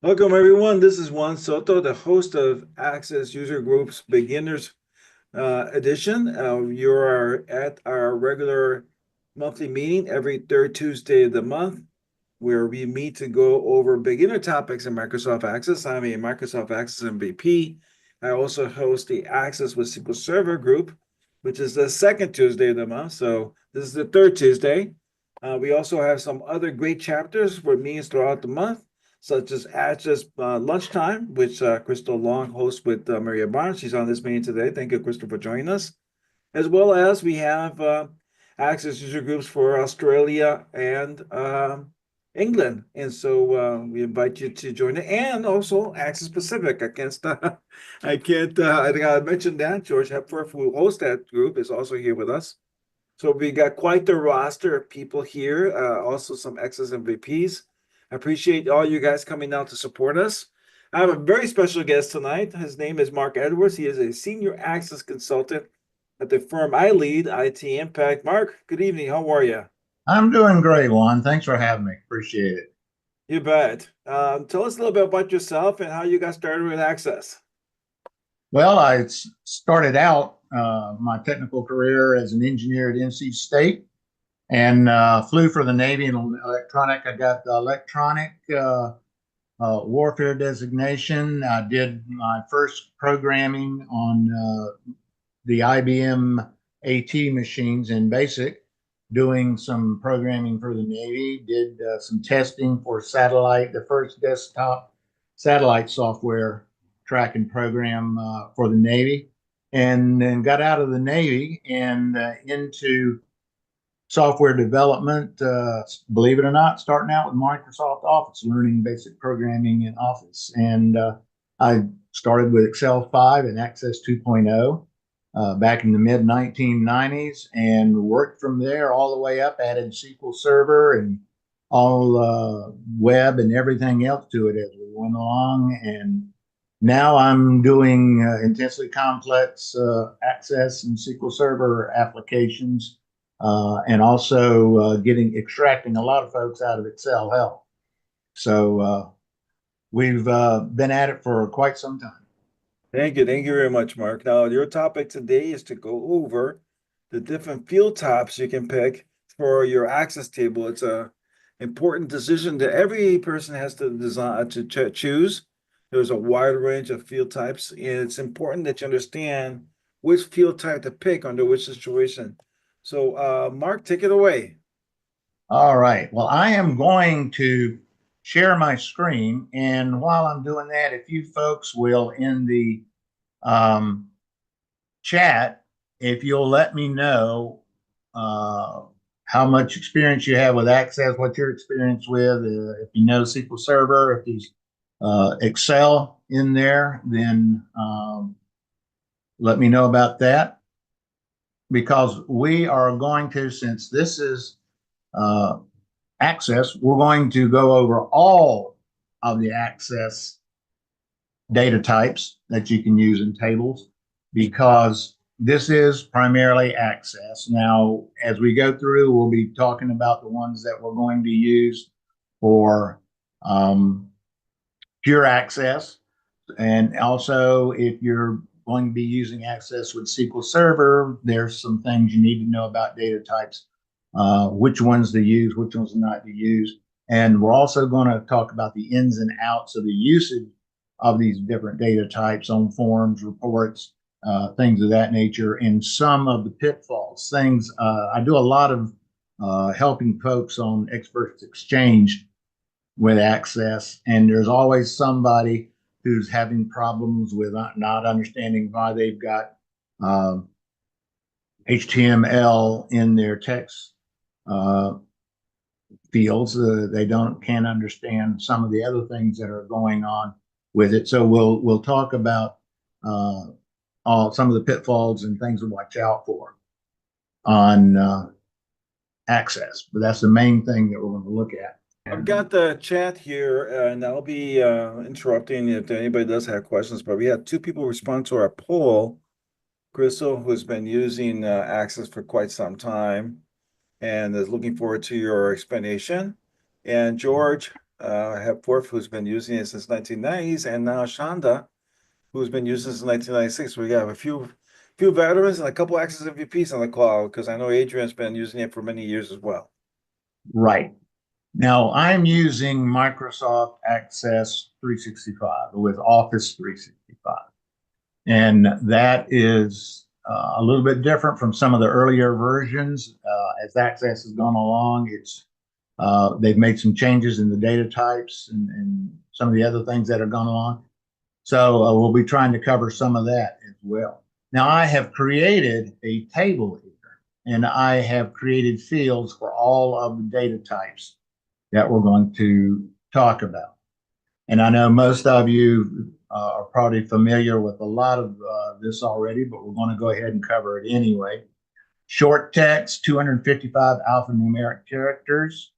Welcome, everyone. This is Juan Soto, the host of Access User Groups Beginners Edition. You are at our regular monthly meeting every third Tuesday of the month, where we meet to go over beginner topics in Microsoft Access. I'm a Microsoft Access MVP. I also host the Access with SQL Server group, which is the second Tuesday of the month. So this is the third Tuesday. We also have some other great chapters for meetings throughout the month, such as Access Lunchtime, which Crystal Long hosts with Maria Barnes. She's on this meeting today. Thank you, Crystal, for joining us. As well as we have Access User Groups for Australia and England. And so we invite you to join it. And also Access Pacific. I think I mentioned that. George Hepworth, who hosts that group, is also here with us. So we got quite the roster of people here, also some Access MVPs. I appreciate all you guys coming out to support us. I have a very special guest tonight. His name is Mark Edwards. He is a senior access consultant at the firm I lead, IT Impact. Mark, good evening. How are you? I'm doing great, Juan. Thanks for having me. Appreciate it. You bet. Tell us a little bit about yourself and how you got started with Access. Well, started out my technical career as an engineer at NC State and flew for the Navy in electronic. I got the electronic warfare designation. I did my first programming on the IBM AT machines in BASIC, doing some programming for the Navy, did some testing for satellite, the first desktop satellite software tracking program for the Navy, and then got out of the Navy and into software development. Believe it or not, starting out with Microsoft Office, learning basic programming in Office. And I started with Excel 5 and Access 2.0 back in the mid 1990s and worked from there all the way up, added SQL Server and all web and everything else to it as we went along. And now I'm doing intensely complex Access and SQL Server applications, and also extracting a lot of folks out of Excel help. So we've been at it for quite some time. Thank you. Thank you very much, Mark. Now, your topic today is to go over the different field types you can pick for your access table. It's a important decision that every person has to design to choose. There's a wide range of field types, and it's important that you understand which field type to pick under which situation. So, Mark, take it away. All right. Well, I am going to share my screen. And while I'm doing that, if you folks will, in the um, chat, if you'll let me know uh, how much experience you have with Access, what your experience with, if you know SQL Server, if there's Excel in there, then let me know about that. Because we are going to, since this is uh, Access, we're going to go over all of the Access data types that you can use in tables because this is primarily Access. Now, as we go through, we'll be talking about the ones that we're going to use for pure Access. And also, if you're going to be using Access with SQL Server, there's some things you need to know about data types, which ones to use, which ones not to use. And we're also going to talk about the ins and outs of the usage of these different data types on forms, reports, things of that nature, and some of the pitfalls. I do a lot of helping folks on Experts Exchange with Access, and there's always somebody who's having problems with not understanding why they've got HTML in their text uh, fields. They can't understand some of the other things that are going on with it. So we'll talk about all some of the pitfalls and things to watch out for on Access. But that's the main thing that we're going to look at. I've got the chat here, and I'll be interrupting if anybody does have questions. But we had two people respond to our poll. Crystal, who's been using Access for quite some time and is looking forward to your explanation. And George, Hepworth, who's been using it since 1990s, and now Shonda, who's been using it since 1996. We got a few veterans and a couple Access MVPs on the call because I know Adrian's been using it for many years as well. Right. Now I'm using Microsoft Access 365 with Office 365. And that is a little bit different from some of the earlier versions. As Access has gone along, they've made some changes in the data types and some of the other things that have gone along. So we'll be trying to cover some of that as well. Now I have created a table here, and I have created fields for all of the data types that we're going to talk about. And I know most of you are probably familiar with a lot of this already, but we're going to go ahead and cover it anyway. Short text, 255 alphanumeric characters.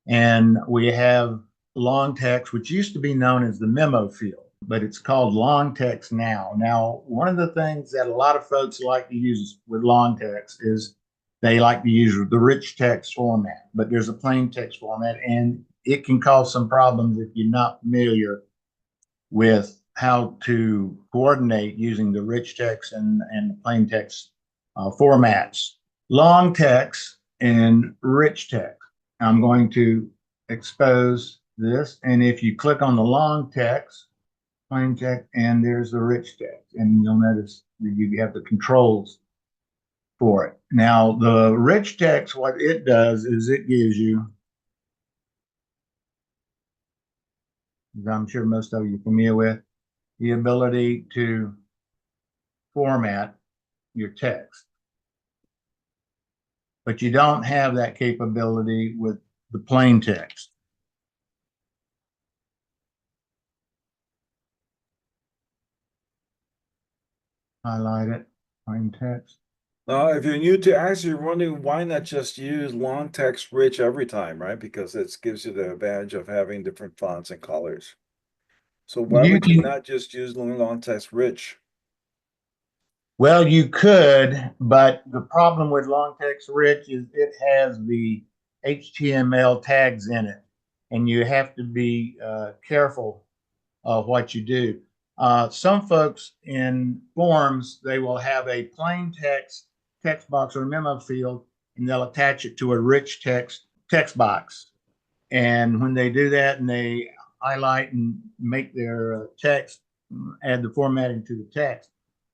And we have long text, which used to be known as the memo field, but it's called long text now. Now, one of the things that a lot of folks like to use with long text is they like to use the rich text format, but there's a plain text format, and it can cause some problems if you're not familiar with how to coordinate using the rich text and the plain text formats. Long text and rich text. I'm going to expose this, and if you click on the long text, plain text, and there's the rich text, and you'll notice that you have the controls for it. Now, the rich text, what it does is it gives you, as I'm sure most of you are familiar with, the ability to format your text. But you don't have that capability with the plain text. Highlight it, plain text. Now, if you're new to Access, you're wondering why not just use long text rich every time, right? Because it gives you the advantage of having different fonts and colors. So why You would you can, not just use long text rich? well, you could, but the problem with long text rich is it has the HTML tags in it, and you have to be careful of what you do. Some folks in forms, they will have a plain text box or memo field, and they'll attach it to a rich text box. And when they do that and they highlight and make their text, add the formatting to the text,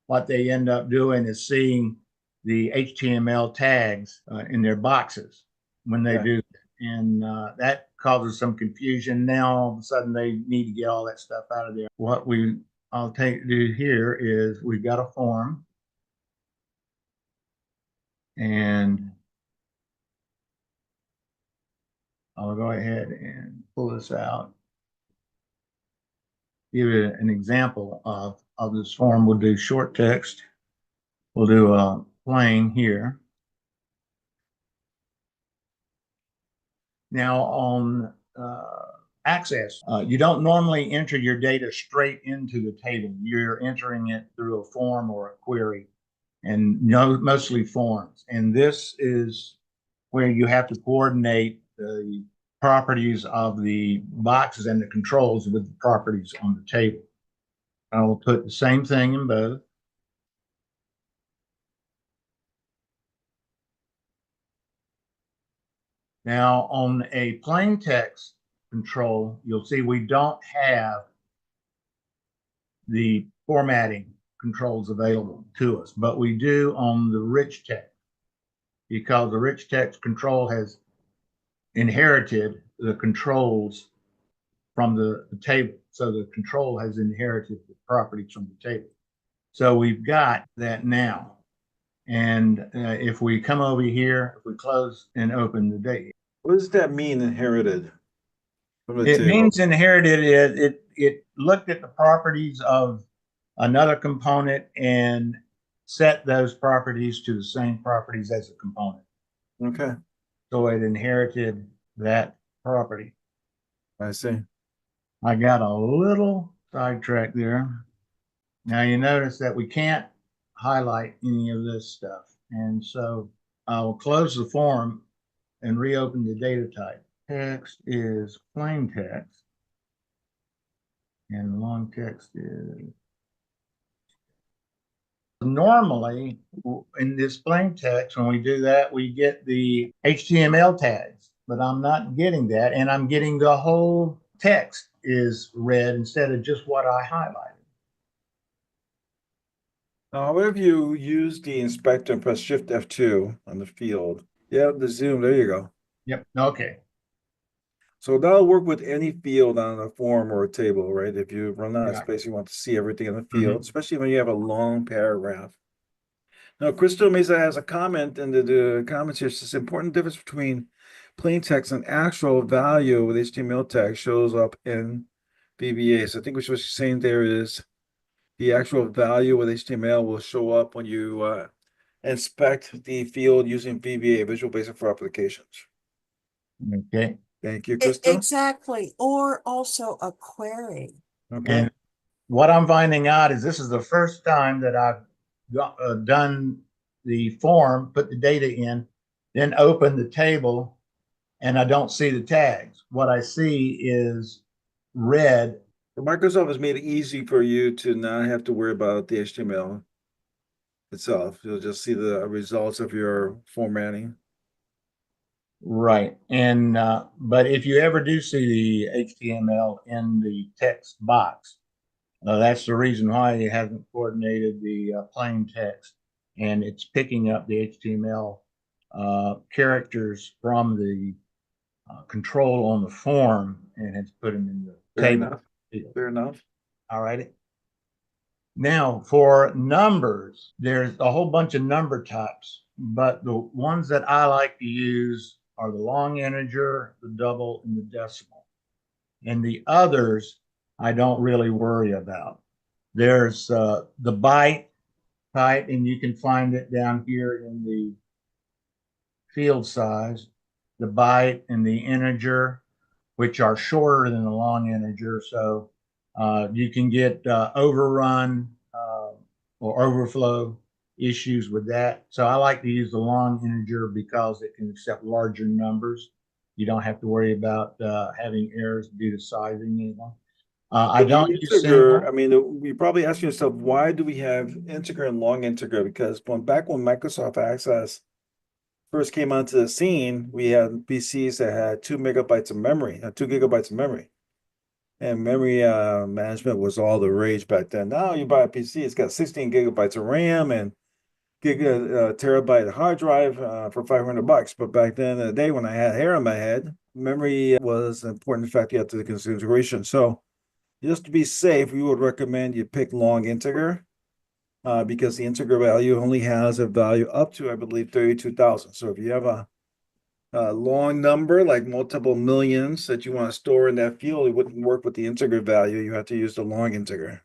what they end up doing is seeing the HTML tags in their boxes when they do that. And that causes some confusion. Now, all of a sudden, they need to get all that stuff out of there. I'll do here is we've got a form, and I'll go ahead and pull this out. Give you an example of this form. We'll do short text. We'll do a plain here. Now on Access, you don't normally enter your data straight into the table. You're entering it through a form or a query, and mostly forms. And this is where you have to coordinate the properties of the boxes and the controls with the properties on the table. I will put the same thing in both. Now on a plain text control, you'll see we don't have the formatting controls available to us, but we do on the rich text, because the rich text control has inherited the controls from the table. So the control has inherited the properties from the table. So we've got that now. And if we come over here, if we close and open the data. What does that mean, inherited from the It table? means inherited. It looked at the properties of another component and set those properties to the same properties as a component. Okay, So it inherited that property. I see. I got a little sidetracked there. Now you notice that we can't highlight any of this stuff. And so I'll close the form and reopen the data type. text is plain text. And long text is normally in this plain text, when we do that, we get the HTML tags, but I'm not getting that. And I'm getting the whole text is red instead of just what I highlighted. However, you use the inspector and press Shift F2 on the field. Yeah, the zoom, there you go. Yep. Okay. So that'll work with any field on a form or a table, right? If you run out of Yeah. space, you want to see everything in the field, especially when you have a long paragraph. Now, Crystal Mesa has a comment in the comments here. Says important difference between plain text and actual value with HTML text shows up in VBA. So I think what she's saying there is the actual value with HTML will show up when you inspect the field using VBA, Visual Basic for Applications. Okay. Thank you, Crystal. Exactly, or also a query. Okay. And what I'm finding out is this is the first time that I've done the form, put the data in, then open the table, and I don't see the tags. What I see is red. Microsoft has made it easy for you to not have to worry about the HTML itself. You'll just see the results of your formatting. Right. And but if you ever do see the HTML in the text box, that's the reason why it hasn't coordinated the plain text, and it's picking up the HTML characters from the control on the form, and it's put them in the Fair table. enough. Fair enough. All righty. Now, for numbers, there's a whole bunch of number types, but the ones that I like to use are the long integer, the double, and the decimal. And the others, I don't really worry about. There's the byte type, and you can find it down here in the field size, the byte and the integer, which are shorter than the long integer. So you can get overrun or overflow issues with that. So I like to use the long integer because it can accept larger numbers. You don't have to worry about having errors due to sizing anything. I don't use Integer, single. I mean, you're probably asking yourself, why do we have integer and long integer? Because back when Microsoft Access first came onto the scene, we had PCs that had 2 MB of memory, 2 GB of memory. And memory management was all the rage back then. Now you buy a PC, it's got 16 gigabytes of RAM and terabyte hard drive for $500. But back then in the day when I had hair on my head, memory was an important factor you have to take into consideration. So just to be safe, we would recommend you pick long integer because the integer value only has a value up to, I believe, 32,000. So if you have a long number, like multiple millions that you want to store in that field, it wouldn't work with the integer value. You have to use the long integer.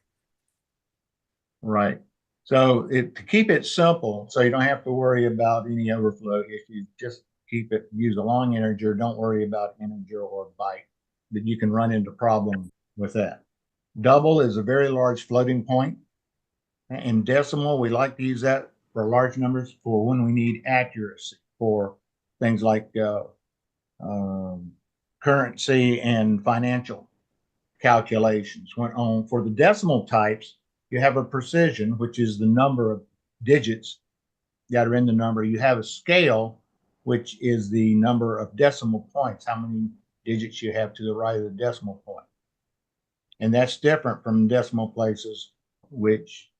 Right. So to keep it simple, so you don't have to worry about any overflow issues, just use a long integer. Don't worry about integer or byte, that you can run into problems with that. Double is a very large floating point. In decimal, we like to use that for large numbers for when we need accuracy for things like currency and financial calculations. For the decimal types, you have a precision, which is the number of digits that are in the number. You have a scale, which is the number of decimal points, how many digits you have to the right of the decimal point. And that's different from decimal places, which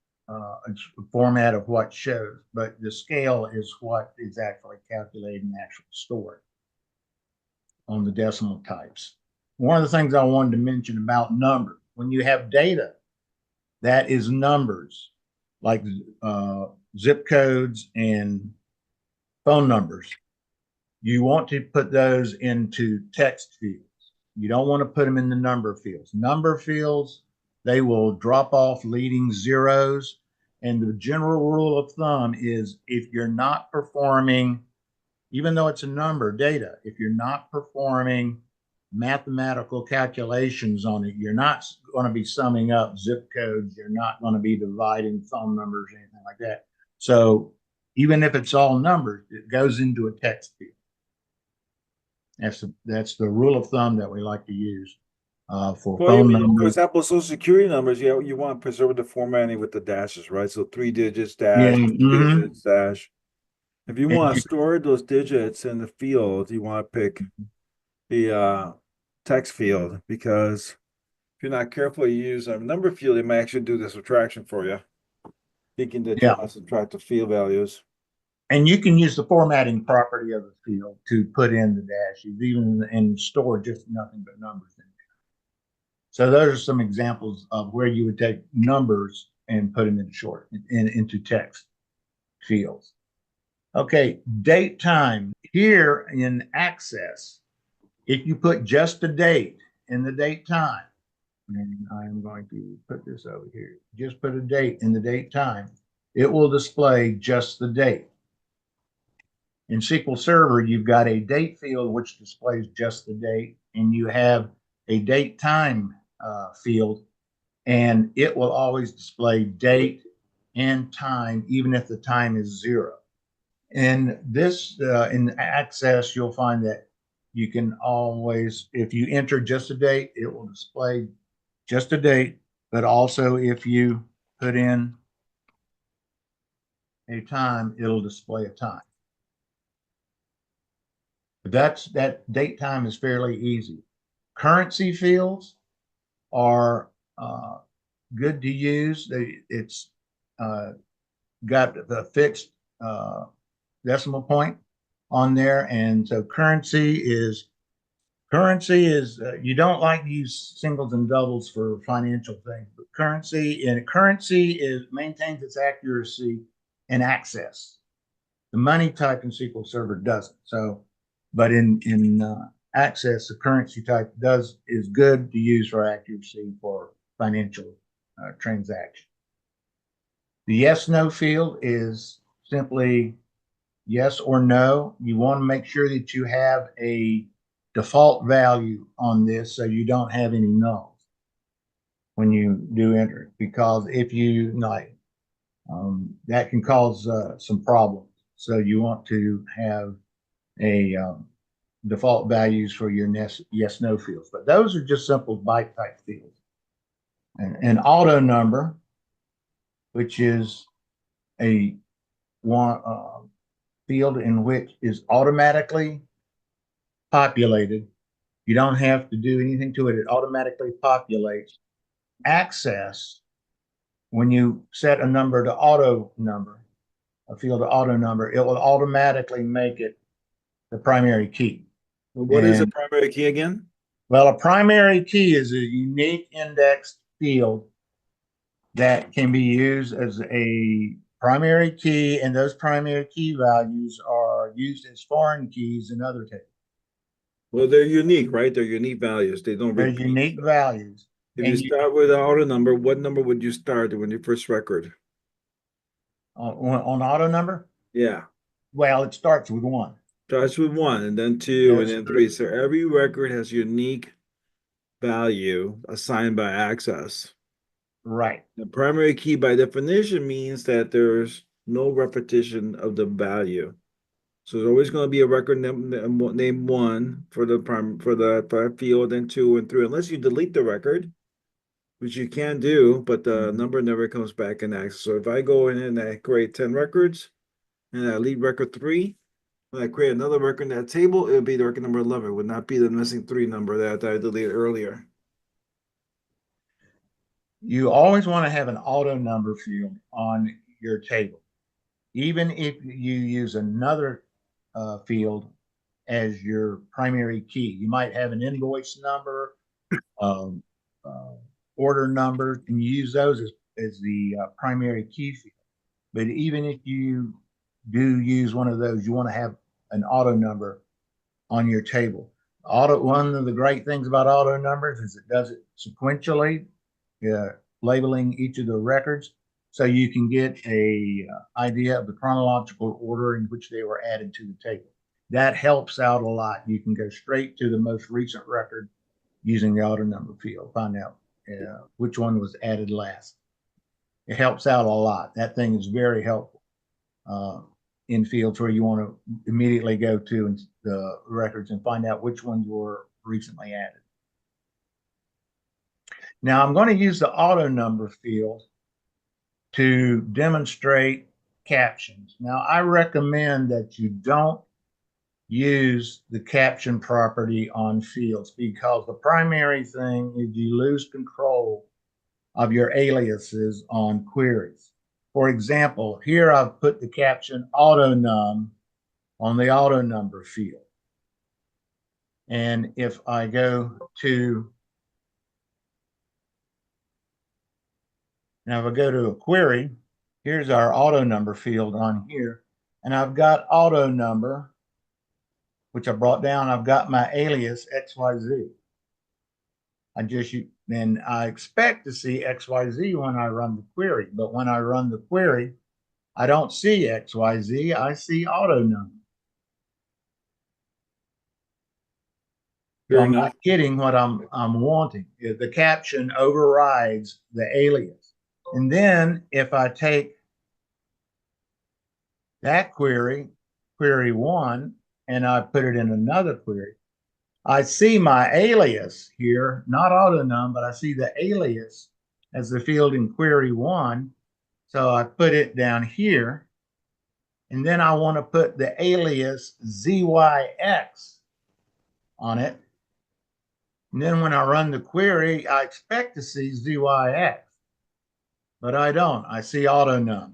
it's a format of what shows, but the scale is what is actually calculated and actually stored on the decimal types. One of the things I wanted to mention about numbers, when you have data that is numbers like zip codes and phone numbers, you want to put those into text fields. You don't want to put them in the number fields. Number fields, they will drop off leading zeros. And the general rule of thumb is if you're not performing, even though it's a number data, if you're not performing mathematical calculations on it, you're not going to be summing up zip codes. You're not going to be dividing phone numbers or anything like that. So even if it's all numbers, it goes into a text field. That's the rule of thumb that we like to use for Well, phone for numbers. example, social security numbers, you want to preserve the formatting with the dashes, right? So 3 digits Yeah. dash, 2 digits dash. If you And want to you, store those digits in the field, you want to pick the text field, because if you're not careful, you use a number field, it might actually do the subtraction for you, thinking that you yeah, want to subtract the field values. and you can use the formatting property of the field to put in the dashes, even and store just nothing but numbers in. So those are some examples of where you would take numbers and put them into text fields. Okay, date time. Here in Access, if you put just the date in the date time, and I am going to put this over here, just put a date in the date time, it will display just the date. In SQL Server, you've got a date field which displays just the date, and you have a date time field, and it will always display date and time, even if the time is 0. And this, in Access, you'll find that you can always, if you enter just a date, it will display just a date, but also if you put in a time, it'll display a time. But that date time is fairly easy. Currency fields are good to use. It's got the fixed decimal point on there, and so currency is you don't like to use singles and doubles for financial things, but currency is maintains its accuracy and access. The money type in SQL Server doesn't. So, but in Access, the currency type is good to use for accuracy for financial transaction. The yes/no field is simply yes or no. You want to make sure that you have a default value on this so you don't have any nulls when you do enter it, because if you like, that can cause some problems. So you want to have a default values for your yes no fields, but those are just simple byte type fields. And an auto number, which is a one field in which is automatically populated. You don't have to do anything to it. It automatically populates. Access, when you set a number to auto number, a field to auto number, it will automatically make it the primary key. What is a And primary key again? well, a primary key is a unique indexed field that can be used as a primary key, and those primary key values are used as foreign keys in other tables. Well, they're unique, right? They're unique values. They don't They're repeat. unique values. If you And you, start with an auto number, what number would you start when your first record? on auto number, Yeah. well, it starts with 1. Starts with 1 and then 2 and That's then 3. So every record has unique value assigned by Access. right. The primary key by definition means that there's no repetition of the value. So there's always going to be a record named 1 for the field, and 2 and 3, unless you delete the record, which you can do, but the number never comes back in Access. So if I go in and I create 10 records and I leave record 3, when I create another record in that table, it would be the record number 11. It would not be the missing 3 number that I deleted earlier. You always want to have an auto number field on your table, even if you use another field as your primary key. You might have an invoice number, um, uh, order number, and you use those as the primary key field. But even if you do use one of those, you want to have an auto number on your table. One of the great things about auto numbers is it does it sequentially, uh, labeling each of the records, so you can get a idea of the chronological order in which they were added to the table. That helps out a lot. You can go straight to the most recent record using the auto number field, find out which one was added last. It helps out a lot. That thing is very helpful. Uh, in fields where you want to immediately go to the records and find out which ones were recently added. Now I'm going to use the auto number field to demonstrate captions. Now I recommend that you don't use the caption property on fields, because the primary thing is you lose control of your aliases on queries. For example, here I've put the caption auto-num on the auto number field. And if I go to, now if I go to a query, here's our auto number field on here. And I've got auto number, which I brought down. I've got my alias XYZ. Then I expect to see XYZ when I run the query, but when I run the query, I don't see XYZ, I see auto number. So I'm not getting what I'm wanting. The caption overrides the alias. And then if I take that query, query 1, and I put it in another query, I see my alias here, not autonum, but I see the alias as the field in query 1. So I put it down here. And then I want to put the alias ZYX on it. And then when I run the query, I expect to see ZYX, but I don't. I see autonum.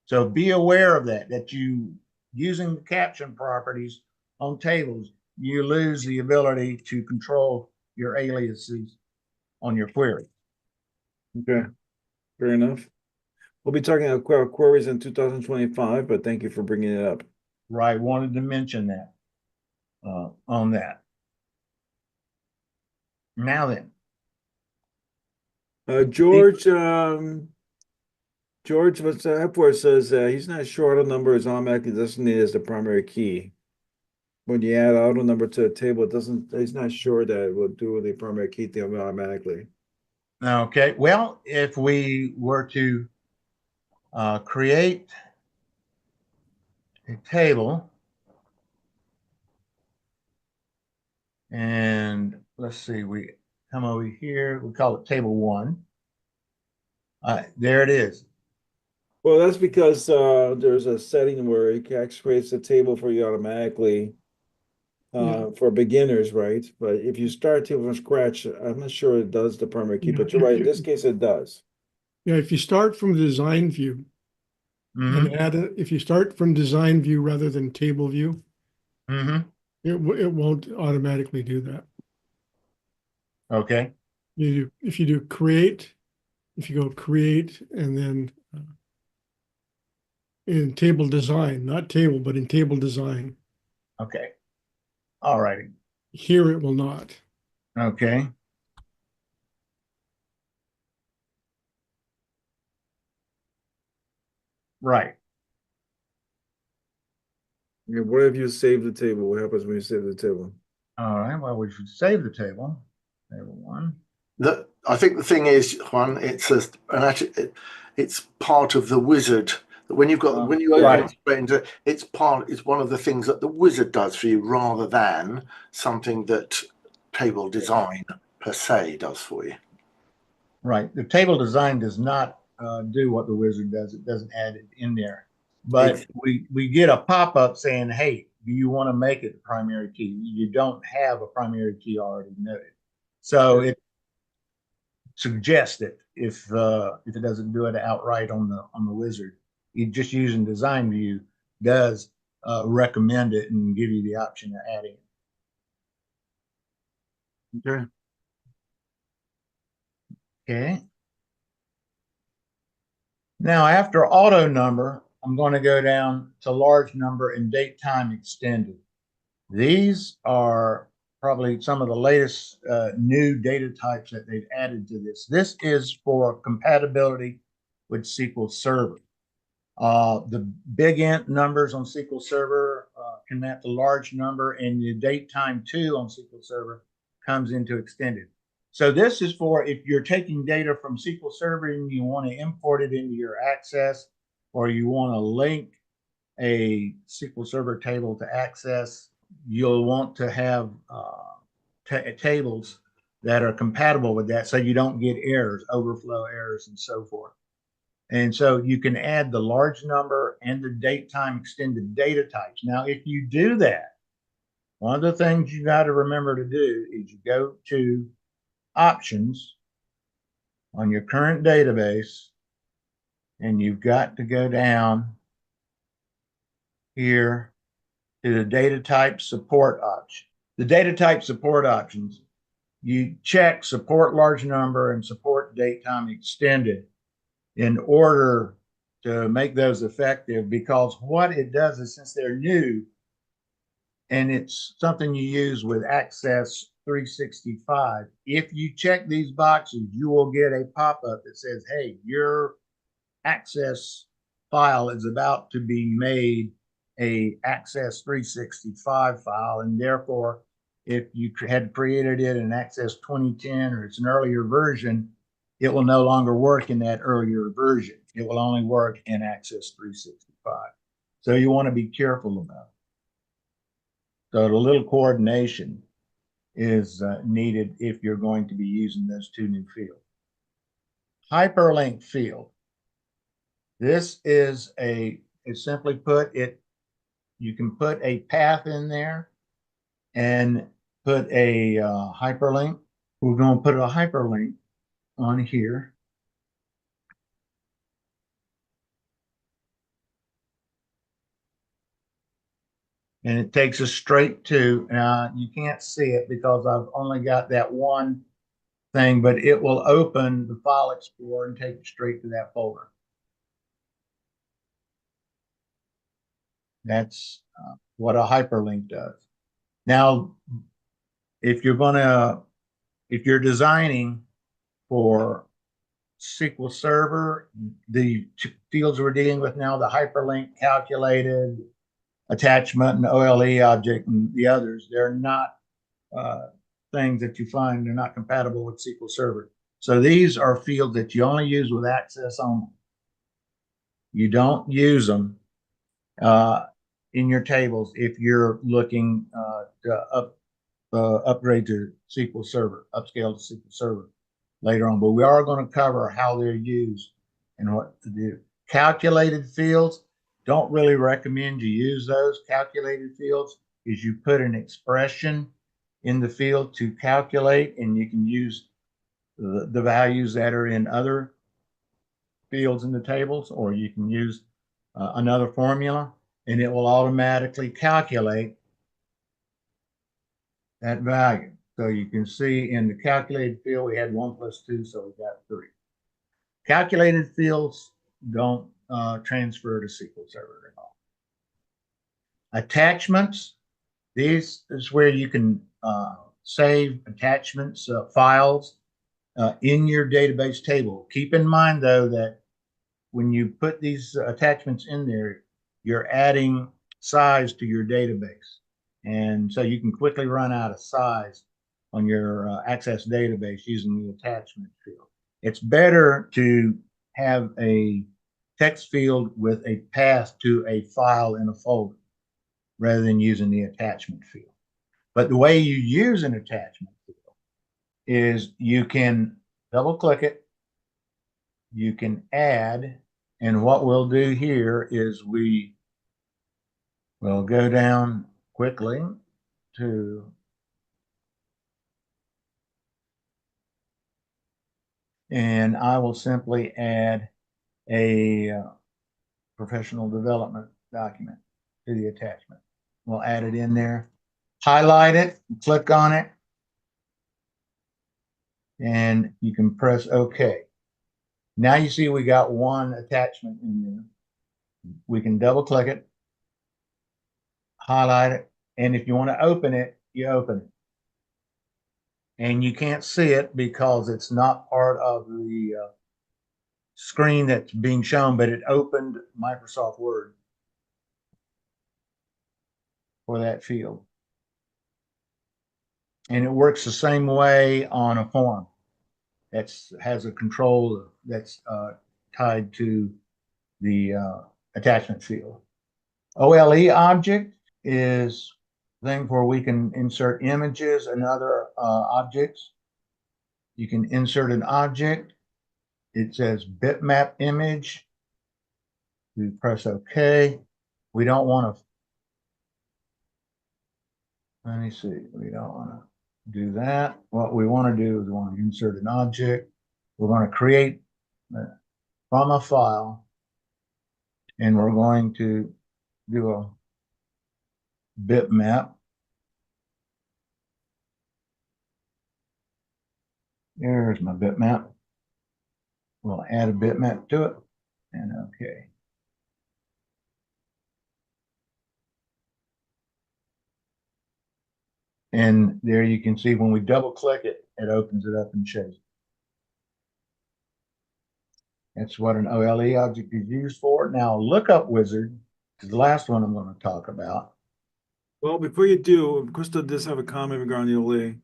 So be aware of that you, using the caption properties on tables, you lose the ability to control your aliases on your query. Okay, fair enough. We'll be talking about queries in 2025, but thank you for bringing it up. Right, wanted to mention that on that. Now then. George what's Epworth says he's not sure auto number is automatically designated as the primary key. When you add auto number to a table, he's not sure that it will do the primary key thing automatically. Okay, well, if we were to create a table, and let's see, we come over here, we call it table 1. There it is. Well, that's because there's a setting where it creates a table for you automatically for beginners, right? But if you start a table from scratch, I'm not sure it does the primary key, but you're right. In this case, it does. Yeah, if you start from the design view and if you start from design view rather than table view, it won't automatically do that. Okay. If you do create, if you go create and then in table design, not table, but in table design. Okay. All righty. Here it will not. Okay. Right. Yeah, what if you save the table? What happens when you save the table? All right. Well, we should save the table. Table 1. I think the thing is, Juan, it's part of the wizard. When you've got when you open it straight into it's one of the things that the wizard does for you, rather than something that table design per se does for you. Right. The table design does not do what the wizard does. It doesn't add it in there. But we get a pop-up saying, hey, do you want to make it the primary key? You don't have a primary key already noted. So it suggests it if it doesn't do it outright on the wizard. You just using design view does recommend it and give you the option of adding it. Okay. Okay. Now, after auto number, I'm going to go down to large number and date time extended. These are probably some of the latest new data types that they've added to this. This is for compatibility with SQL Server. The big int numbers on SQL Server can map to large number, and the date time 2 on SQL Server comes into extended. So this is for if you're taking data from SQL Server and you want to import it into your Access or you want to link a SQL Server table to Access, you'll want to have tables that are compatible with that so you don't get errors, overflow errors, and so forth. And so you can add the large number and the date time extended data types. Now, if you do that, one of the things you got to remember to do is you go to Options on your current database, and you've got to go down here to the data type support option. The data type support options, you check support large number and support date time extended in order to make those effective, because what it does is, since they're new and it's something you use with Access 365, if you check these boxes, you will get a pop-up that says, hey, your Access file is about to be made a Access 365 file, and therefore, if you had created it in Access 2010 or it's an earlier version, it will no longer work in that earlier version. It will only work in Access 365. So you want to be careful about it. So a little coordination is needed if you're going to be using those two new fields. Hyperlink field. This is simply put, you can put a path in there and put a hyperlink. We're going to put a hyperlink on here. And it takes us straight to, you can't see it because I've only got that one thing, but it will open the File Explorer and take you straight to that folder. That's what a hyperlink does. Now, if you're designing for SQL Server, the fields we're dealing with now, the hyperlink, calculated, attachment, and OLE object, and the others, they're not things that you find, they're not compatible with SQL Server. So these are fields that you only use with Access only. You don't use them in your tables if you're looking to upgrade to SQL Server, upscale to SQL Server later on. But we are going to cover how they're used and what to do. Calculated fields, don't really recommend you use those. Calculated fields is you put an expression in the field to calculate, and you can use the values that are in other fields in the tables, or you can use another formula, and it will automatically calculate that value. So you can see in the calculated field, we had 1 + 2, so we got 3. Calculated fields don't transfer to SQL Server at all. Attachments, this is where you can save attachments, files in your database table. Keep in mind, though, that when you put these attachments in there, you're adding size to your database. And so you can quickly run out of size on your Access database using the attachment field. It's better to have a text field with a path to a file in a folder rather than using the attachment field. But the way you use an attachment field is you can double click it, you can add, and what we'll do here is we'll go down quickly to, and I will simply add a professional development document to the attachment. We'll add it in there, highlight it, click on it, and you can press OK. Now you see we got one attachment in there. We can double click it, highlight it, and if you want to open it, you open it. And you can't see it because it's not part of the screen that's being shown, but it opened Microsoft Word for that field. And it works the same way on a form that has a control that's tied to the attachment field. OLE object is a thing where we can insert images and other objects. You can insert an object. It says bitmap image. We press OK. We don't want to, let me see, we don't want to do that. What we want to do is we want to insert an object. We're going to create from a file, and we're going to do a bitmap. There's my bitmap. We'll add a bitmap to it, and OK. And there you can see when we double click it, it opens it up and shows it. That's what an OLE object is used for. Now, lookup wizard is the last one I'm going to talk about. Well, before you do, Crystal does have a comment regarding the OLE.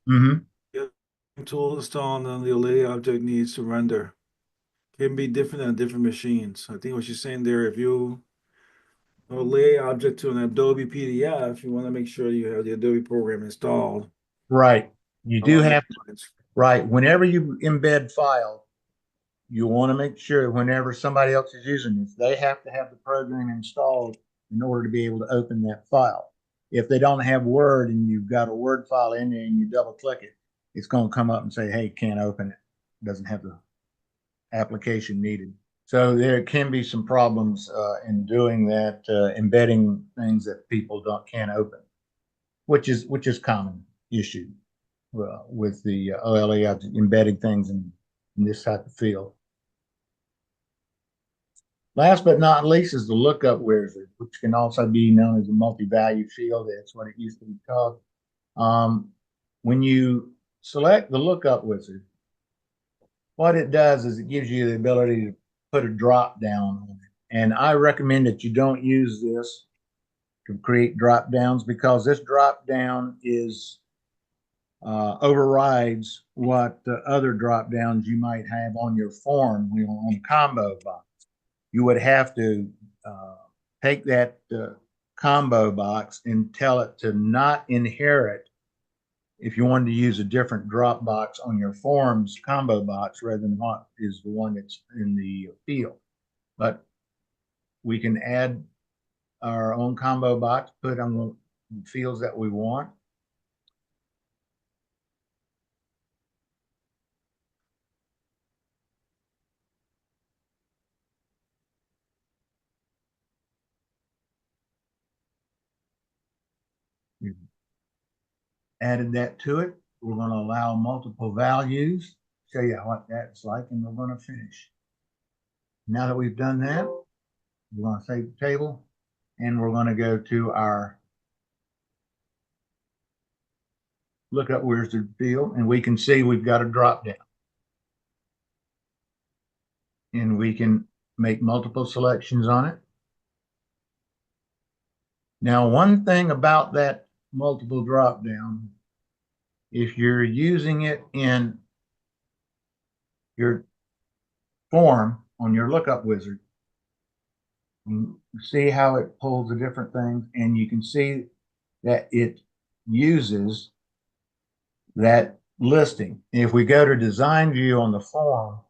Mm-hmm. Tool installed on the OLE object needs to render. Can be different on different machines. I think what she's saying there, if you OLE object to an Adobe PDF, you want to make sure you have the Adobe program installed. Right. You do along have those lines. right. Whenever you embed file, you want to make sure whenever somebody else is using this, they have to have the program installed in order to be able to open that file. If they don't have Word and you've got a Word file in there and you double click it, it's going to come up and say, hey, can't open it. It doesn't have the application needed. So there can be some problems in doing that, embedding things that people can't open, which is common issue with the OLE embedding things in this type of field. Last but not least is the lookup wizard, which can also be known as a multi-value field. That's what it used to be called. When you select the lookup wizard, what it does is it gives you the ability to put a drop down on it. And I recommend that you don't use this to create drop downs, because this drop down is overrides what other drop downs you might have on your form on combo box. You would have to take that combo box and tell it to not inherit if you wanted to use a different drop box on your forms combo box rather than what is the one that's in the field. But we can add our own combo box, put on the fields that we want. Added that to it. We're going to allow multiple values, show you what that's like, and we're going to finish. Now that we've done that, we're going to save the table, and we're going to go to our lookup wizard field, and we can see we've got a drop down. And we can make multiple selections on it. Now, one thing about that multiple drop down, if you're using it in your form on your lookup wizard, you see how it pulls the different things, and you can see that it uses that listing. If we go to design view on the form,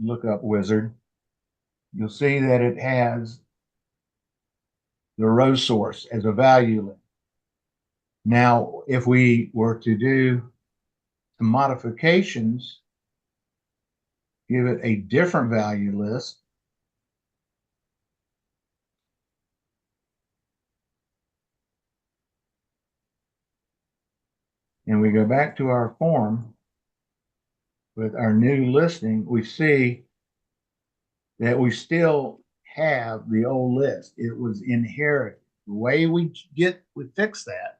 lookup wizard, you'll see that it has the row source as a value list. Now, if we were to do some modifications, give it a different value list, and we go back to our form with our new listing, we see that we still have the old list. It was inherited. The way we fix that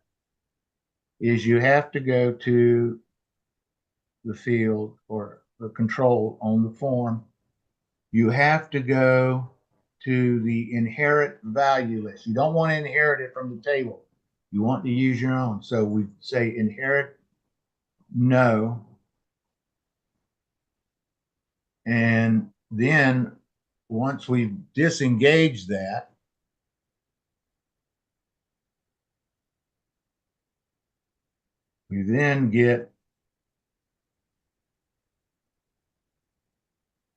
is you have to go to the field or the control on the form. You have to go to the inherit value list. You don't want to inherit it from the table. You want to use your own. So we say inherit, no. And then once we've disengaged that, we then get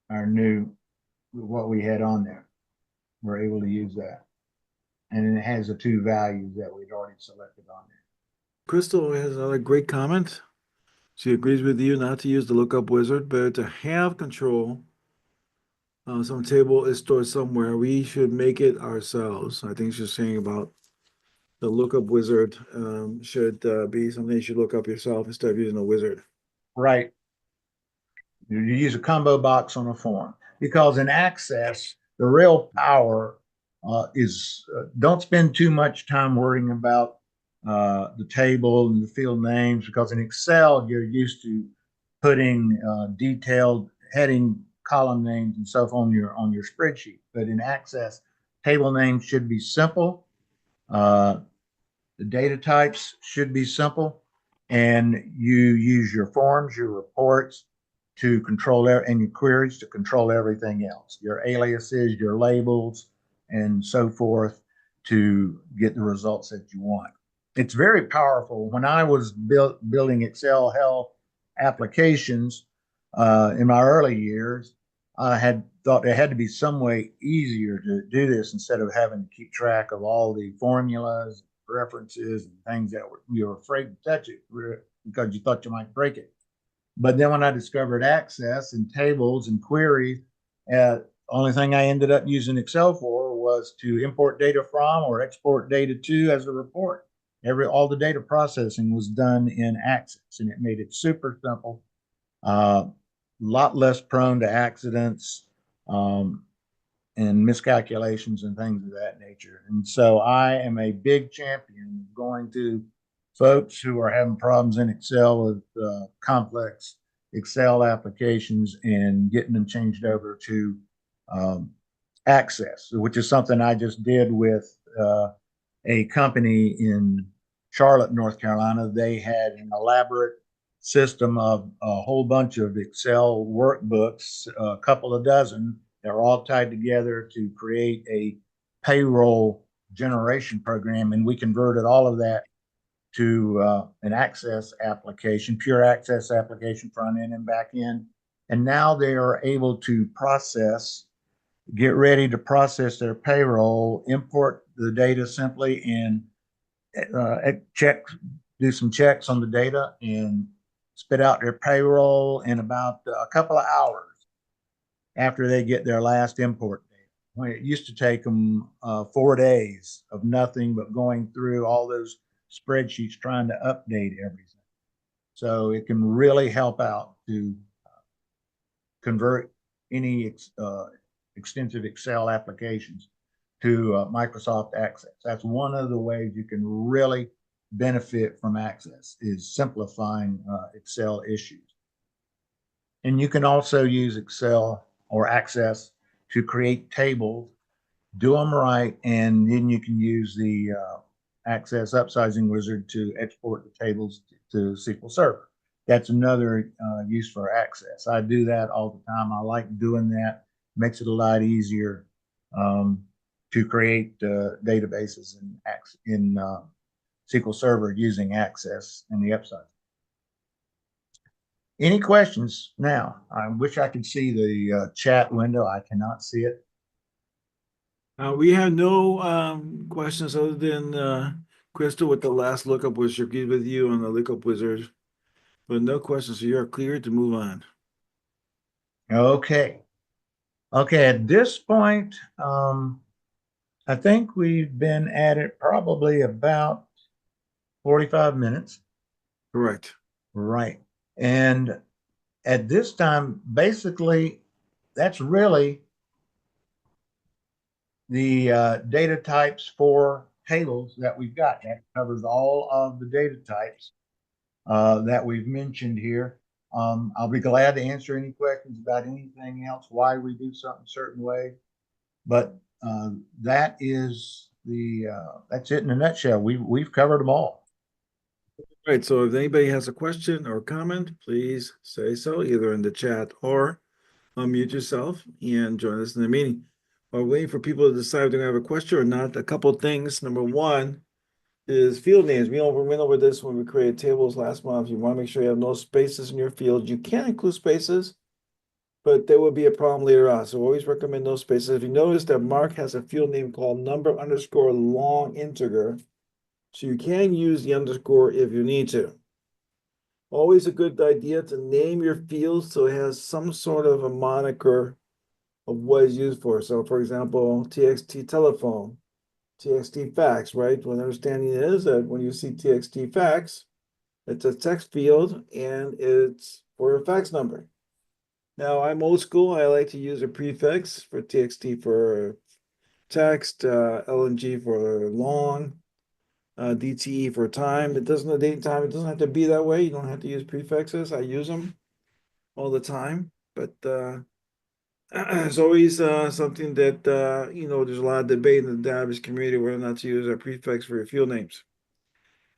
our new, what we had on there. We're able to use that. And it has the two values that we'd already selected on there. Crystal has another great comment. She agrees with you not to use the lookup wizard, but to have control. Some table is stored somewhere. We should make it ourselves. I think she's saying about the lookup wizard should be something you should look up yourself instead of using a wizard. Right. You use a combo box on a form, because in Access, the real power is don't spend too much time worrying about the table and the field names, because in Excel, you're used to putting detailed heading, column names and stuff on your spreadsheet. But in Access, table names should be simple. The data types should be simple, and you use your forms, your reports to control and your queries to control everything else, your aliases, your labels, and so forth, to get the results that you want. It's very powerful. When I was building Excel Hell applications in my early years, I had thought there had to be some way easier to do this instead of having to keep track of all the formulas, references, and things that you were afraid to touch it because you thought you might break it. But then when I discovered Access and tables and queries, only thing I ended up using Excel for was to import data from or export data to as a report. All the data processing was done in Access, and it made it super simple, lot less prone to accidents and miscalculations and things of that nature. And so I am a big champion going to folks who are having problems in Excel with complex Excel applications and getting them changed over to Access, which is something I just did with a company in Charlotte, North Carolina. They had an elaborate system of a whole bunch of Excel workbooks, a couple of dozen. They're all tied together to create a payroll generation program, and we converted all of that to an Access application, pure Access application, front end and back end. And now they are able to get ready to process their payroll, import the data simply, and do some checks on the data, and spit out their payroll in about a couple of hours after they get their last import data. When it used to take them 4 days of nothing but going through all those spreadsheets trying to update everything. So it can really help out to convert any extensive Excel applications to Microsoft Access. That's one of the ways you can really benefit from Access, is simplifying Excel issues. And you can also use Excel or Access to create tables, do them right, and then you can use the Access upsizing wizard to export the tables to SQL Server. That's another use for Access. I do that all the time. I like doing that. Makes it a lot easier to create databases in SQL Server using Access and the upsizing. Any questions now? I wish I could see the chat window. I cannot see it. We have no questions other than Crystal with the last lookup wizard agreed with you on the lookup wizard, but no questions. So you're clear to move on. Okay. Okay, at this point, I think we've been at it probably about 45 minutes. Correct. Right. And at this time, basically, that's really the data types for tables that we've got. That covers all of the data types that we've mentioned here. I'll be glad to answer any questions about anything else, why we do something a certain way. But that is that's it in a nutshell. We've covered them all. All right, so if anybody has a question or comment, please say so, either in the chat or unmute yourself and join us in the meeting. While waiting for people to decide if they're gonna have a question or not, a couple of things. Number one is field names. We went over this when we created tables last month. You want to make sure you have no spaces in your field. You can include spaces, but there will be a problem later on. So always recommend no spaces. If you notice that Mark has a field name called number_long integer, so you can use the underscore if you need to. Always a good idea to name your field so it has some sort of a moniker of what it's used for. So for example, TXT telephone, TXT fax, right? What understanding is that when you see TXT fax, it's a text field and it's for a fax number. Now I'm old school. I like to use a prefix for TXT for text, LNG for long, DTE for time. It doesn't, the date and time, it doesn't have to be that way. You don't have to use prefixes. I use them all the time, but it's always something that there's a lot of debate in the database community whether or not to use a prefix for your field names.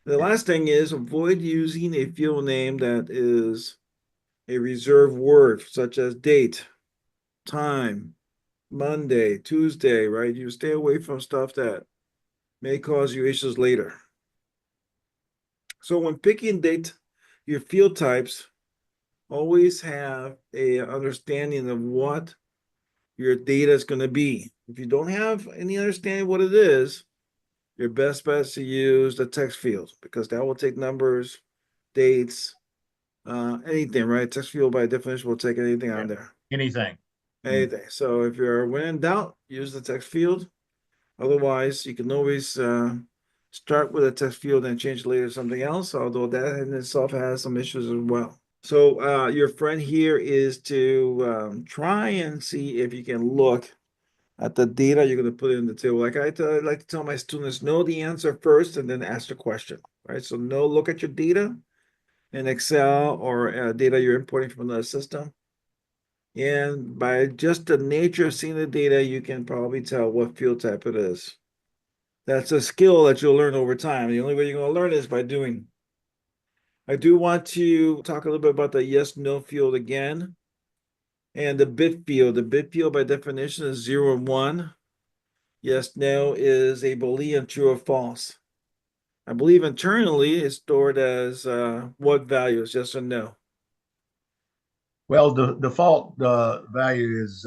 The last thing is avoid using a field name that is a reserved word, such as date, time, Monday, Tuesday, right? You stay away from stuff that may cause you issues later. So when picking date, your field types, always have a understanding of what your data is going to be. If you don't have any understanding what it is, your best bet is to use the text field because that will take numbers, dates, anything, right? Text field by definition will take anything on there. Anything. Anything. So if you're when in doubt, use the text field. Otherwise, you can always start with a text field and change it later to something else, although that in itself has some issues as well. So your friend here is to try and see if you can look at the data you're going to put in the table. Like I like to tell my students, know the answer first and then ask the question, right? So look at your data in Excel or data you're importing from another system. And by just the nature of seeing the data, you can probably tell what field type it is. That's a skill that you'll learn over time. The only way you're going to learn is by doing. I do want to talk a little bit about the yes, no field again. And the bit field. The bit field by definition is 0 and 1. Yes, no is a Boolean true or false. I believe internally it's stored as what values, yes or no. Well, the default value is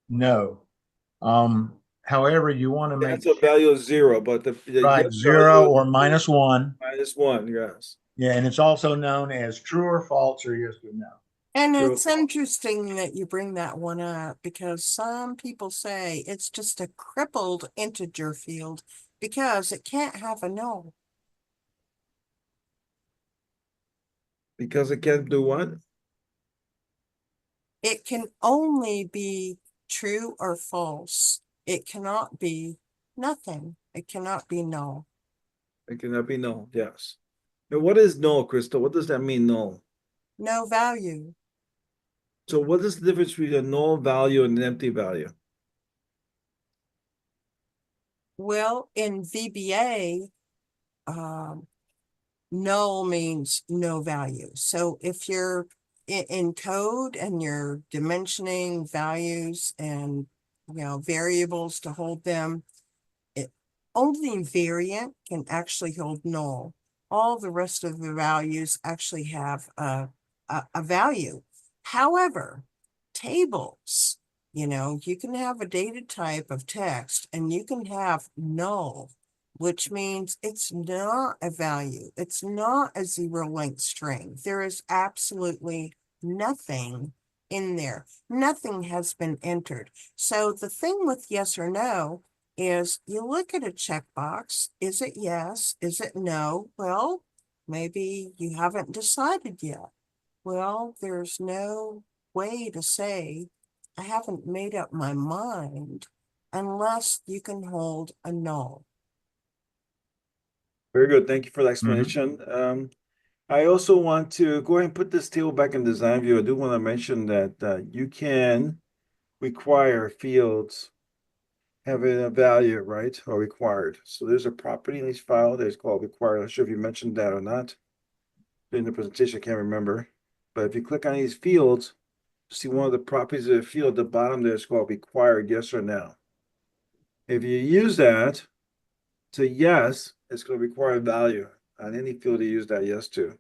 no. However, you want to make That's a value of 0, but the right yes 0 value or is -1. -1, yes. Yeah, and it's also known as true or false or yes or no. And True. it's interesting that you bring that one up because some people say it's just a crippled integer field because it can't have a null. Because it can do what? It can only be true or false. It cannot be nothing. It cannot be null. It cannot be null, yes. Now, what is null, Crystal? What does that mean, null? No value. So what is the difference between a null value and an empty value? Well, in VBA, null means no value. So if you're in code and you're dimensioning values and variables to hold them, only variant can actually hold null. All the rest of the values actually have a value. However, tables, you can have a data type of text and you can have null, which means it's not a value. It's not a zero-length string. There is absolutely nothing in there. Nothing has been entered. So the thing with yes or no is you look at a checkbox. Is it yes? Is it no? Well, maybe you haven't decided yet. Well, there's no way to say I haven't made up my mind unless you can hold a null. Very good. Thank you for the explanation. I also want to go ahead and put this table back in design view. I do want to mention that you can require fields having a value, right, or required. So there's a property in each file that's called required. I'm not sure if you mentioned that or not. In the presentation, I can't remember. But if you click on these fields, see one of the properties of the field at the bottom there is called required, yes or no. If you use that to yes, it's going to require a value on any field you use that yes to.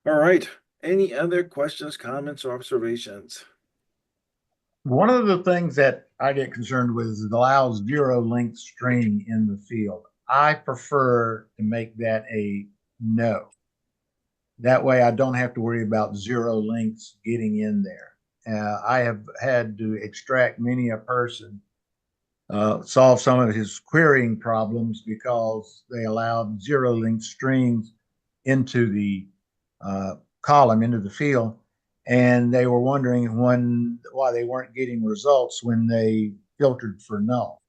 All right. Any other questions, comments, or observations? One of the things that I get concerned with is it allows zero length string in the field. I prefer to make that a no. That way I don't have to worry about zero links getting in there. I have had to extract many a person, solve some of his querying problems because they allowed zero link strings into the column, into the field. And they were wondering why they weren't getting results when they filtered for null.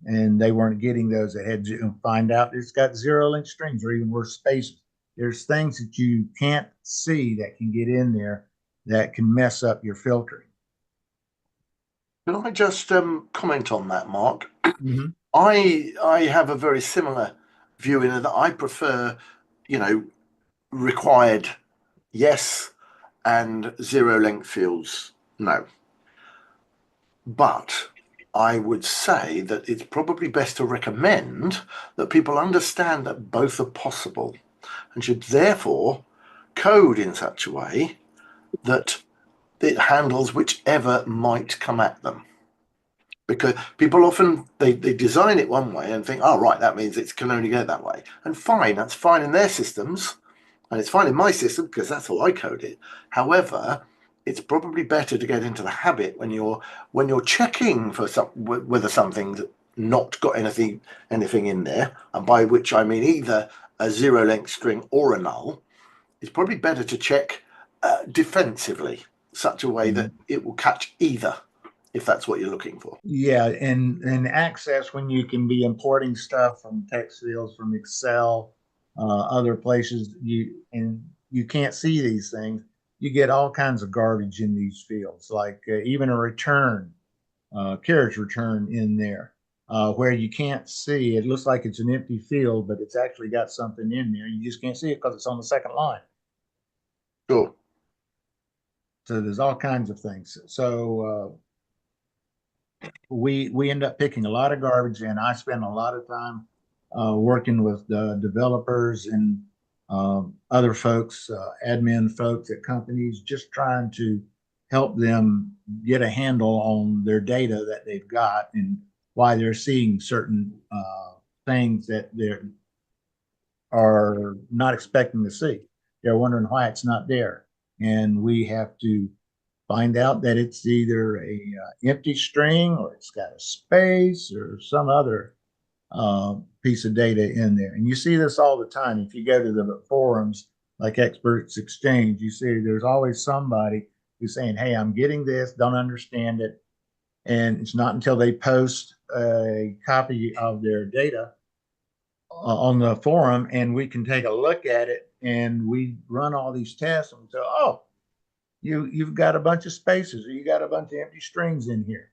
And they weren't getting those. They had to find out it's got zero link strings or even worse, spaces. There's things that you can't see that can get in there that can mess up your filtering. Can I just comment on that, Mark? Mm-hmm. I have a very similar view in that I prefer, required yes and zero length fields no. But I would say that it's probably best to recommend that people understand that both are possible and should therefore code in such a way that it handles whichever might come at them. Because people often they design it one way and think, oh right, that means it can only go that way. And fine, that's fine in their systems, and it's fine in my system because that's how I code it. However, it's probably better to get into the habit when you're checking for whether something's not got anything in there, and by which I mean either a zero length string or a null. It's probably better to check defensively, such a way that it will catch either, if that's what you're looking for. Yeah, and Access, when you can be importing stuff from text fields from Excel, other places, you can't see these things. You get all kinds of garbage in these fields, like even a return, carriage return in there, where you can't see. It looks like it's an empty field, but it's actually got something in there. You just can't see it because it's on the second line. Sure. So there's all kinds of things. So we end up picking a lot of garbage, and I spend a lot of time working with developers and other folks, admin folks at companies, just trying to help them get a handle on their data that they've got and why they're seeing certain things that they are not expecting to see. They're wondering why it's not there, and we have to find out that it's either a empty string or it's got a space or some other piece of data in there. And you see this all the time. If you go to the forums like Experts Exchange, you see there's always somebody who's saying, hey, I'm getting this, don't understand it. And it's not until they post a copy of their data on the forum and we can take a look at it and we run all these tests and say, oh, you've got a bunch of spaces or you got a bunch of empty strings in here.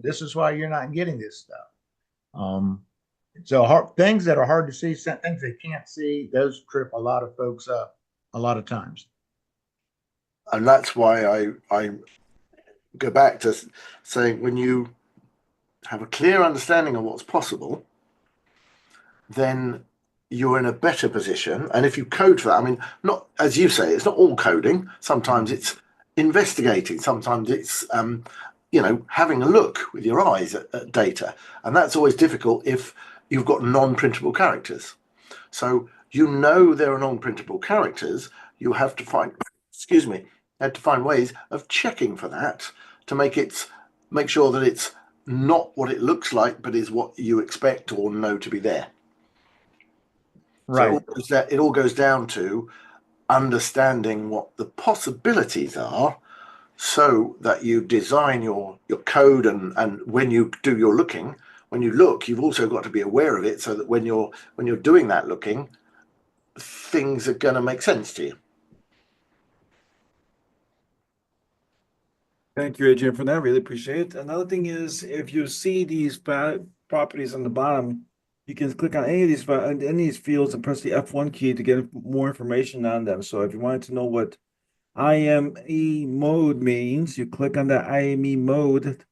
This is why you're not getting this stuff. So things that are hard to see, things they can't see, those trip a lot of folks up a lot of times. And that's why I go back to saying when you have a clear understanding of what's possible, then you're in a better position. And if you code for that, I mean, not as you say, it's not all coding. Sometimes it's investigating. Sometimes it's, having a look with your eyes at data. And that's always difficult if you've got non-printable characters. So there are non-printable characters. You have to find, ways of checking for that to make sure that it's not what it looks like, but is what you expect or know to be there. Right. So it all goes down to understanding what the possibilities are so that you design your code and when you do your looking, when you look, you've also got to be aware of it so that when you're doing that looking, things are going to make sense to you. Thank you, Adrian, for that. Really appreciate it. Another thing is, if you see these properties on the bottom, you can click on any of these fields and press the F1 key to get more information on them. So if you wanted to know what IME mode means. You click on the IME mode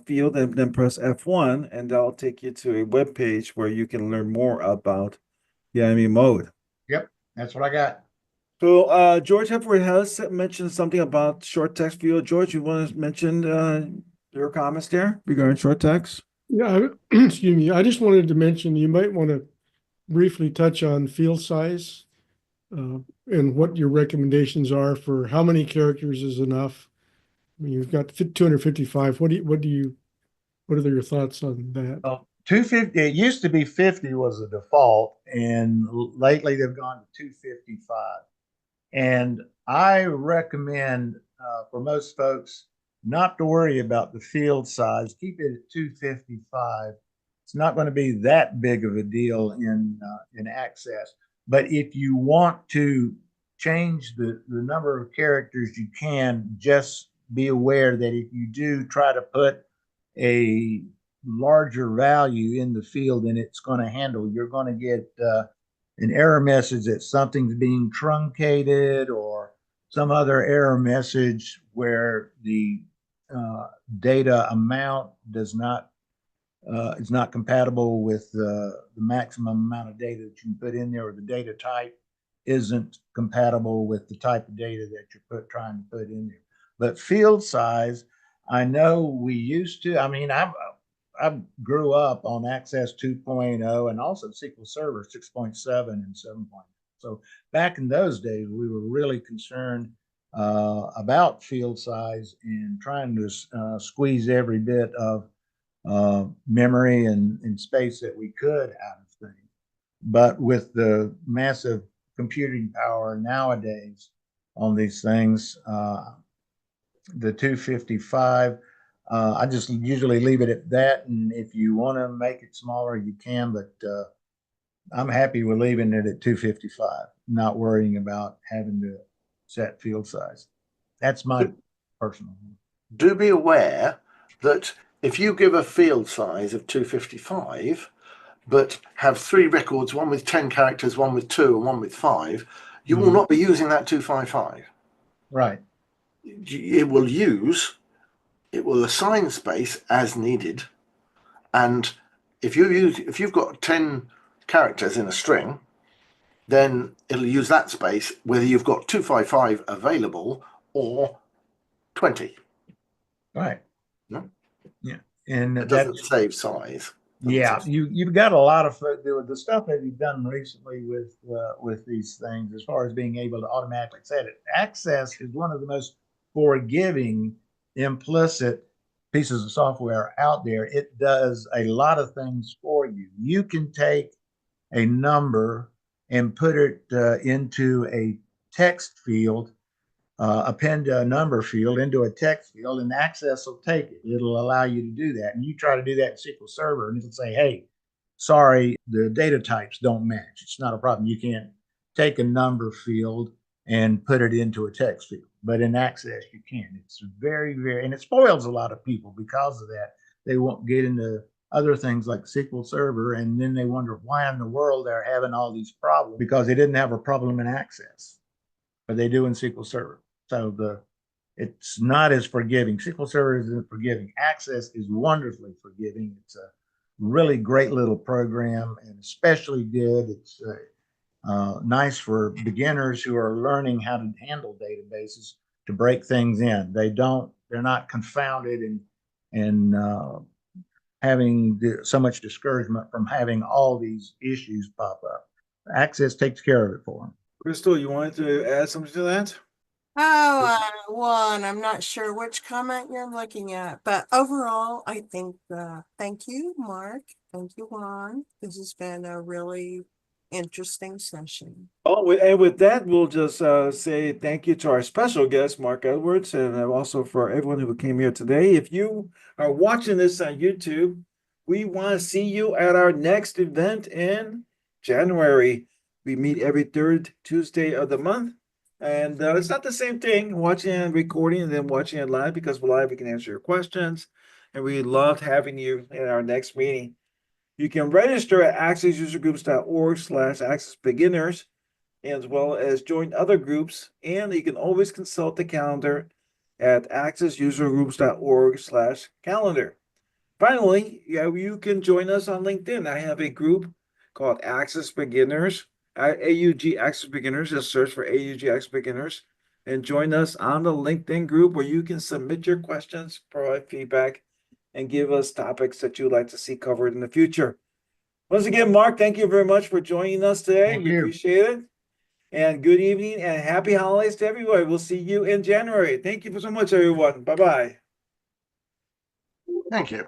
field and then press F1, and that'll take you to a web page where you can learn more about the IME mode. Yep, that's what I got. So George Hepworth has mentioned something about short text field. George, you want to mention your comments there regarding short text? Yeah, excuse me. I just wanted to mention, you might want to briefly touch on field size and what your recommendations are for how many characters is enough. I mean, you've got 255. What are your thoughts on that? Well, 250, it used to be 50 was the default, and lately they've gone to 255. And I recommend for most folks not to worry about the field size. Keep it at 255. It's not going to be that big of a deal in Access. But if you want to change the number of characters, you can. Just be aware that if you do try to put a larger value in the field than it's going to handle, you're going to get an error message that something's being truncated or some other error message where the data amount is not compatible with the maximum amount of data that you can put in there, or the data type isn't compatible with the type of data that you're trying to put in there. But field size, I know we used to, I mean, I grew up on Access 2.0 and also SQL Server 6.7 and 7.0. So back in those days, we were really concerned about field size and trying to squeeze every bit of memory and space that we could out of things. But with the massive computing power nowadays on these things, the 255, I just usually leave it at that. And if you want to make it smaller, you can, but I'm happy with leaving it at 255, not worrying about having to set field size. That's my personal. Do be aware that if you give a field size of 255, but have 3 records, one with 10 characters, one with 2, and one with 5, you will not be using that 255. Right. It will assign space as needed, and if you've got 10 characters in a string, then it'll use that space whether you've got 255 available or 20. Right. No? Yeah. And It doesn't save size. Yeah, you've got a lot of the stuff that you've done recently with these things, as far as being able to automatically set it. Access is one of the most forgiving implicit pieces of software out there. It does a lot of things for you. You can take a number and put it into a text field, append a number field into a text field, and Access will take it. It'll allow you to do that. And you try to do that in SQL Server, and it'll say, hey, sorry, the data types don't match. It's not a problem. You can't take a number field and put it into a text field. But in Access, you can. It's very, very, and it spoils a lot of people because of that. They won't get into other things like SQL Server, and then they wonder why in the world they're having all these problems, because they didn't have a problem in Access, but they do in SQL Server. So it's not as forgiving. SQL Server isn't forgiving. Access is wonderfully forgiving. It's a really great little program, and especially good. It's nice for beginners who are learning how to handle databases to break things in. They're not confounded and having so much discouragement from having all these issues pop up. Access takes care of it for them. Crystal, you wanted to add something to that? One, I'm not sure which comment you're looking at, but overall, I think, thank you, Mark. Thank you, Juan. This has been a really interesting session. Oh, and with that, we'll just say thank you to our special guest, Mark Edwards, and also for everyone who came here today. If you are watching this on YouTube, we want to see you at our next event in January. We meet every third Tuesday of the month. And it's not the same thing, watching and recording and then watching it live, because live we can answer your questions. And we loved having you in our next meeting. You can register at AccessUserGroups.org/accessbeginners. as well as join other groups. And you can always consult the calendar at AccessUserGroups.org/calendar. Finally, you can join us on LinkedIn. I have a group called Access Beginners, AUG Access Beginners. Just search for AUG Access Beginners and join us on the LinkedIn group where you can submit your questions, provide feedback, and give us topics that you'd like to see covered in the future. Once again, Mark, thank you very much for joining us today. Thank We you. appreciate it. And good evening and happy holidays to everybody. We'll see you in January. Thank you so much, everyone. Bye-bye. Thank you.